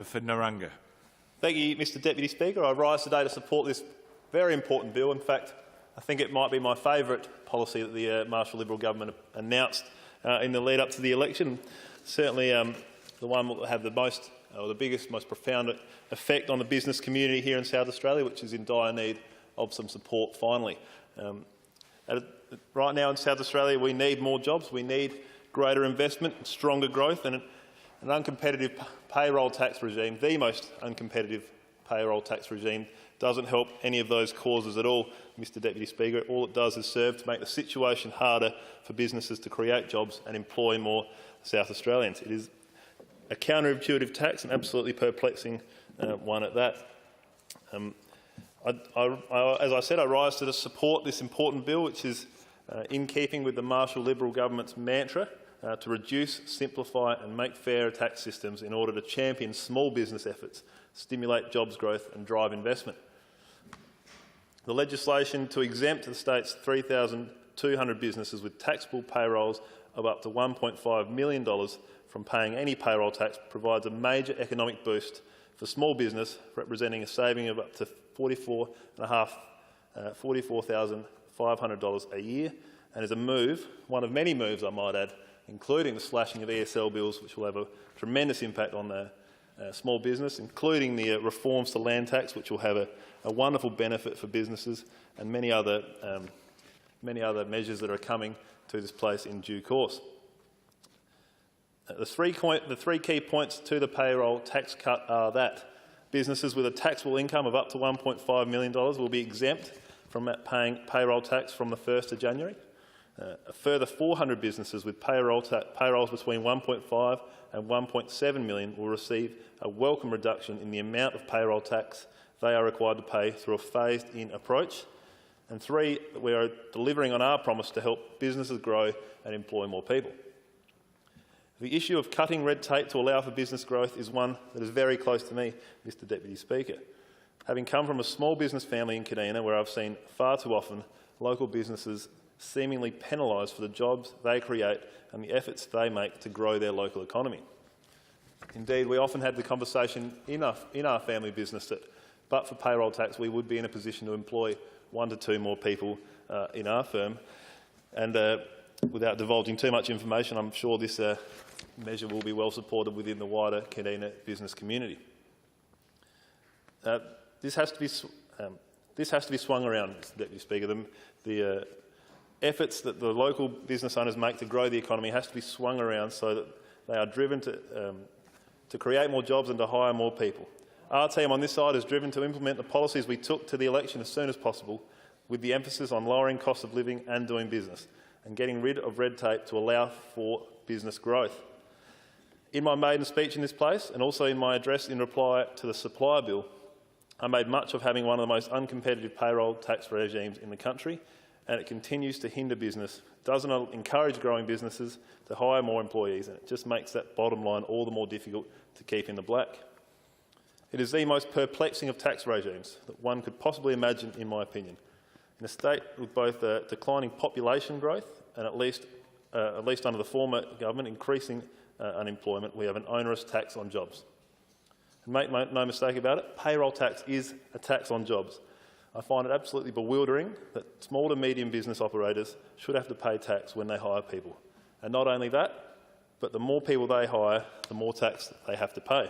For Naranga. Thank you, Mr Deputy Speaker. I rise today to support this very important bill. In fact, I think it might be my favourite policy that the Marshall Liberal government announced in the lead-up to the election. Certainly the one that will have the most, or the biggest, most profound effect on the business community here in South Australia, which is in dire need of some support finally. Right now in South Australia we need more jobs, we need greater investment, stronger growth, and an uncompetitive payroll tax regime, the most uncompetitive payroll tax regime, doesn't help any of those causes at all, Mr Deputy Speaker. All it does is serve to make the situation harder for businesses to create jobs and employ more South Australians. It is a counterintuitive tax, an absolutely perplexing one at that. As I said, I rise to support this important bill, which is in keeping with the Marshall Liberal government's mantra to reduce, simplify and make fairer tax systems in order to champion small business efforts, stimulate jobs growth and drive investment. The legislation to exempt the state's 3,200 businesses with taxable payrolls of up to $1.5 million from paying any payroll tax provides a major economic boost for small business, representing a saving of up to $44,500 a year, and is a move, one of many moves I might add, including the slashing of ESL bills, which will have a tremendous impact on the small business, including the reforms to land tax, which will have a wonderful benefit for businesses, and many other measures that are coming to this place in due course. The three key points to the payroll tax cut are that businesses with a taxable income of up to $1.5 million will be exempt from paying payroll tax from the 1st of January. A further 400 businesses with payrolls between 1.5 and 1.7 million will receive a welcome reduction in the amount of payroll tax they are required to pay through a phased-in approach. And 3, we are delivering on our promise to help businesses grow and employ more people. The issue of cutting red tape to allow for business growth is one that is very close to me, Mr Deputy Speaker. Having come from a small business family in Kadina, where I've seen far too often local businesses seemingly penalised for the jobs they create and the efforts they make to grow their local economy. Indeed, we often had the conversation in our family business that, but for payroll tax, we would be in a position to employ 1 to 2 more people in our firm. And without divulging too much information, I'm sure this measure will be well supported within the wider Kadina business community. This has to be swung around, Mr Deputy Speaker. The efforts that the local business owners make to grow the economy has to be swung around so that they are driven to create more jobs and to hire more people. Our team on this side is driven to implement the policies we took to the election as soon as possible, with the emphasis on lowering cost of living and doing business, and getting rid of red tape to allow for business growth. In my maiden speech in this place, and also in my address in reply to the supplier bill, I made much of having one of the most uncompetitive payroll tax regimes in the country, and it continues to hinder business, doesn't encourage growing businesses to hire more employees, and it just makes that bottom line all the more difficult to keep in the black. It is the most perplexing of tax regimes that one could possibly imagine, in my opinion. In a state with both declining population growth and at least under the former government increasing unemployment, we have an onerous tax on jobs. And make no mistake about it, payroll tax is a tax on jobs. I find it absolutely bewildering that small to medium business operators should have to pay tax when they hire people. And not only that, but the more people they hire, the more tax they have to pay.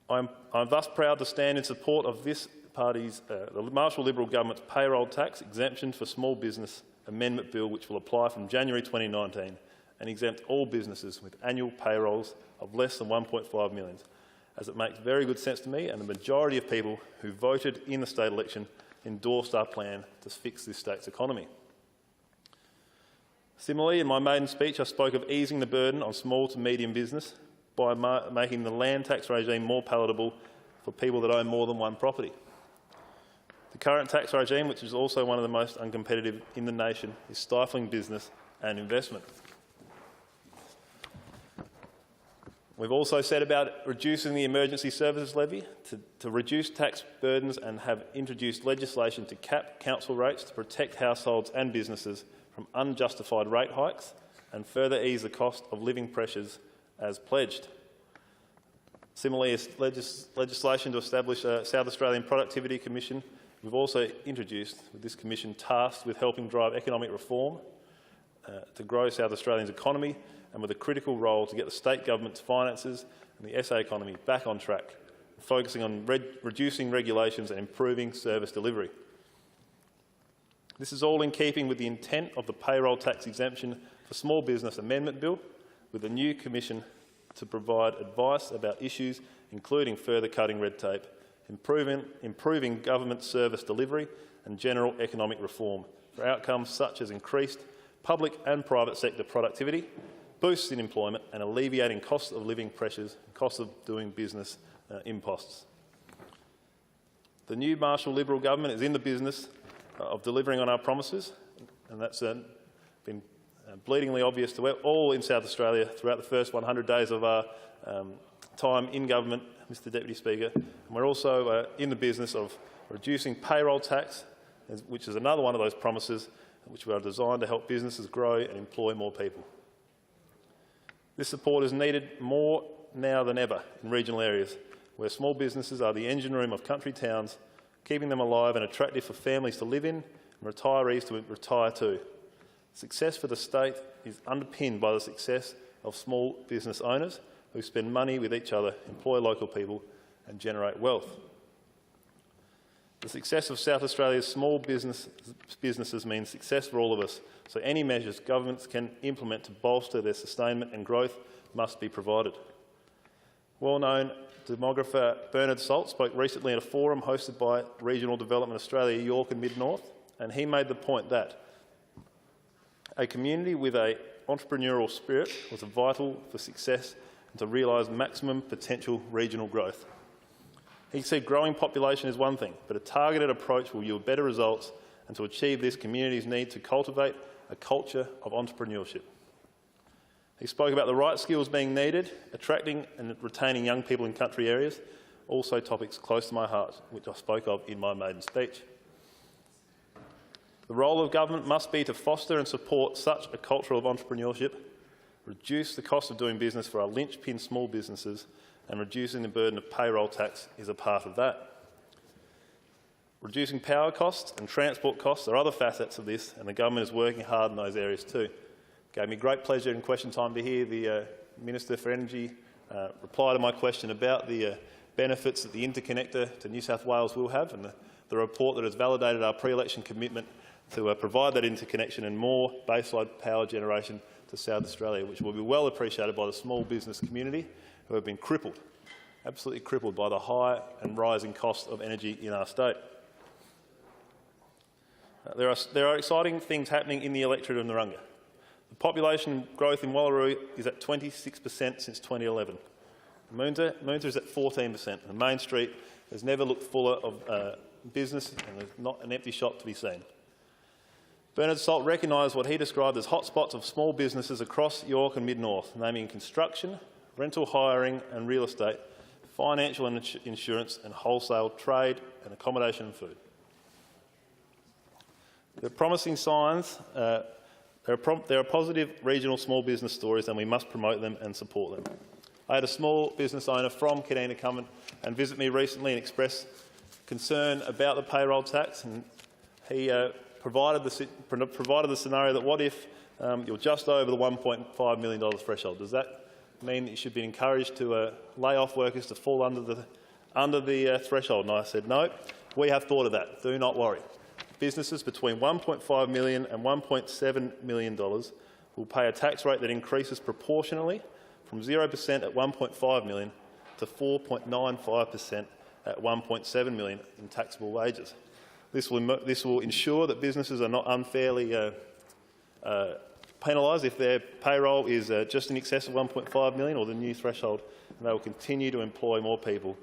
I'm thus proud to stand in support of this party's, the Marshall Liberal government's payroll tax exemption for small business amendment bill, which will apply from January 2019 and exempt all businesses with annual payrolls of less than 1.5 million, as it makes very good sense to me, and the majority of people who voted in the state election endorsed our plan to fix this state's economy. Similarly, in my maiden speech, I spoke of easing the burden on small to medium business by making the land tax regime more palatable for people that own more than one property. The current tax regime, which is also one of the most uncompetitive in the nation, is stifling business and investment. We've also said about reducing the emergency services levy to reduce tax burdens, and have introduced legislation to cap council rates to protect households and businesses from unjustified rate hikes and further ease the cost of living pressures as pledged. Similarly, as legislation to establish a South Australian Productivity Commission, we've also introduced with this commission tasked with helping drive economic reform to grow South Australia's economy and with a critical role to get the state government's finances and the SA economy back on track, focusing on reducing regulations and improving service delivery. This is all in keeping with the intent of the payroll tax exemption for small business amendment bill, with a new commission to provide advice about issues including further cutting red tape, improving government service delivery and general economic reform for outcomes such as increased public and private sector productivity, boosts in employment and alleviating cost of living pressures and cost of doing business imposts. The new Marshall Liberal government is in the business of delivering on our promises, and that's been bleedingly obvious to all in South Australia throughout the first 100 days of our time in government, Mr Deputy Speaker. And we're also in the business of reducing payroll tax, which is another one of those promises which are designed to help businesses grow and employ more people. This support is needed more now than ever in regional areas, where small businesses are the engine room of country towns, keeping them alive and attractive for families to live in and retirees to retire to. Success for the state is underpinned by the success of small business owners who spend money with each other, employ local people and generate wealth. The success of South Australia's small businesses means success for all of us, so any measures governments can implement to bolster their sustainment and growth must be provided. Well-known demographer Bernard Salt spoke recently at a forum hosted by Regional Development Australia, York and Mid-North, and he made the point that a community with an entrepreneurial spirit was vital for success and to realise maximum potential regional growth. He said growing population is one thing, but a targeted approach will yield better results, and to achieve this, communities need to cultivate a culture of entrepreneurship. He spoke about the right skills being needed, attracting and retaining young people in country areas, also topics close to my heart, which I spoke of in my maiden speech. The role of government must be to foster and support such a culture of entrepreneurship, reduce the cost of doing business for our linchpin small businesses, and reducing the burden of payroll tax is a part of that. Reducing power costs and transport costs are other facets of this, and the government is working hard in those areas too. It gave me great pleasure in question time to hear the Minister for Energy reply to my question about the benefits that the interconnector to New South Wales will have, and the report that has validated our pre-election commitment to provide that interconnection and more baseload power generation to South Australia, which will be well appreciated by the small business community who have been crippled, absolutely crippled by the high and rising cost of energy in our state. There are exciting things happening in the electorate of Narungga. The population growth in Wallaroo is at 26% since 2011. Moonta is at 14%. And Main Street has never looked fuller of business, and there's not an empty shop to be seen. Bernard Salt recognised what he described as hotspots of small businesses across York and Mid-North, naming construction, rental hiring and real estate, financial and insurance and wholesale, trade and accommodation and food. There are promising signs. There are positive regional small business stories, and we must promote them and support them. I had a small business owner from Kadina come and visit me recently and express concern about the payroll tax, and he provided the scenario that what if you're just over the $1.5 million threshold? Does that mean that you should be encouraged to lay off workers to fall under the threshold? And I said, no, we have thought of that. Do not worry. Businesses between $1.5 million and $1.7 million will pay a tax rate that increases proportionally from 0% at $1.5 million to 4.95% at $1.7 million in taxable wages. This will ensure that businesses are not unfairly penalised if their payroll is just in excess of $1.5 million or the new threshold, and they will continue to employ more people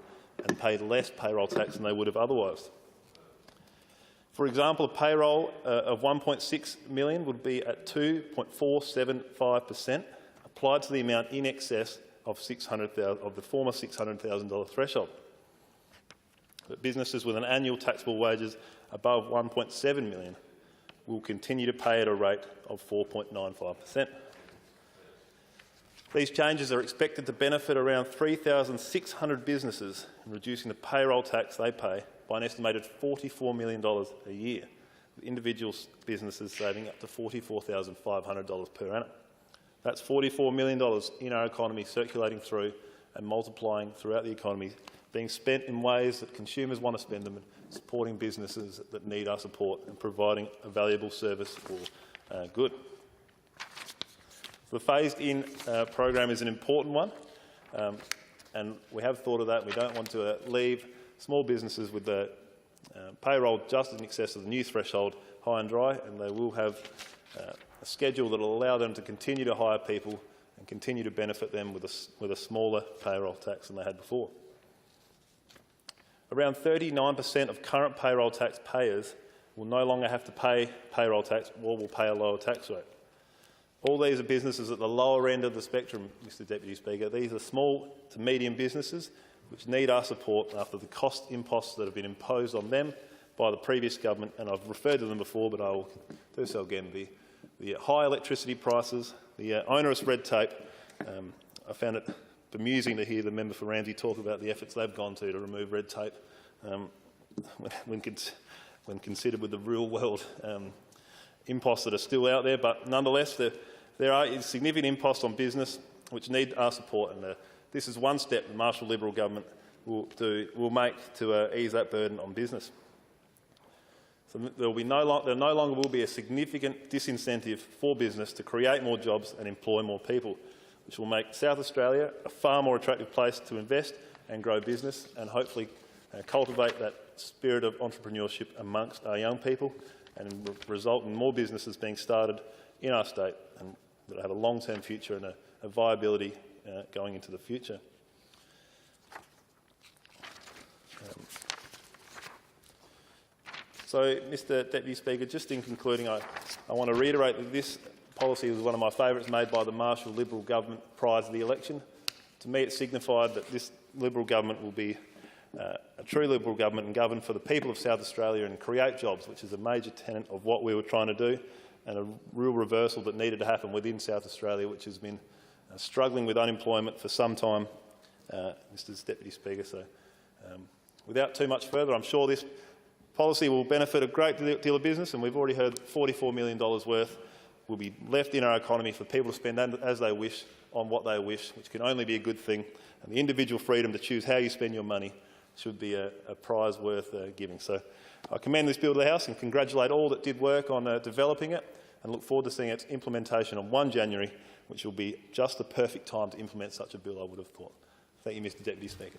and pay less payroll tax than they would have otherwise. For example, a payroll of $1.6 million would be at 2.475% applied to the amount in excess of the former $600,000 threshold. But businesses with an annual taxable wages above $1.7 million will continue to pay at a rate of 4.95%. These changes are expected to benefit around 3,600 businesses in reducing the payroll tax they pay by an estimated $44 million a year, with individual businesses saving up to $44,500 per annum. That's $44 million in our economy circulating through and multiplying throughout the economy, being spent in ways that consumers want to spend them, and supporting businesses that need our support and providing a valuable service for good. The phased-in program is an important one, and we have thought of that. We don't want to leave small businesses with the payroll just in excess of the new threshold high and dry, and they will have a schedule that will allow them to continue to hire people and continue to benefit them with a smaller payroll tax than they had before. Around 39% of current payroll tax payers will no longer have to pay payroll tax or will pay a lower tax rate. All these are businesses at the lower end of the spectrum, Mr Deputy Speaker. These are small to medium businesses which need our support after the cost imposts that have been imposed on them by the previous government, and I've referred to them before, but I will do so again. The high electricity prices, the onerous red tape. I found it bemusing to hear the member for Ramsay talk about the efforts they've gone to remove red tape when considered with the real world imposts that are still out there. But nonetheless, there are significant imposts on business which need our support, and this is one step the Marshall Liberal government will make to ease that burden on business. So there no longer will be a significant disincentive for business to create more jobs and employ more people, which will make South Australia a far more attractive place to invest and grow business, and hopefully cultivate that spirit of entrepreneurship amongst our young people, and result in more businesses being started in our state and that have a long-term future and a viability going into the future. So, Mr Deputy Speaker, just in concluding, I want to reiterate that this policy was one of my favourites made by the Marshall Liberal government prior to the election. To me, it signified that this Liberal government will be a true Liberal government and govern for the people of South Australia and create jobs, which is a major tenet of what we were trying to do, and a real reversal that needed to happen within South Australia, which has been struggling with unemployment for some time, Mr Deputy Speaker. So, without too much further, I'm sure this policy will benefit a great deal of business, and we've already heard $44 million worth will be left in our economy for people to spend as they wish on what they wish, which can only be a good thing. And the individual freedom to choose how you spend your money should be a prize worth giving. So I commend this bill to the House and congratulate all that did work on developing it, and look forward to seeing its implementation on 1 January, which will be just the perfect time to implement such a bill, I would have thought. Thank you, Mr Deputy Speaker.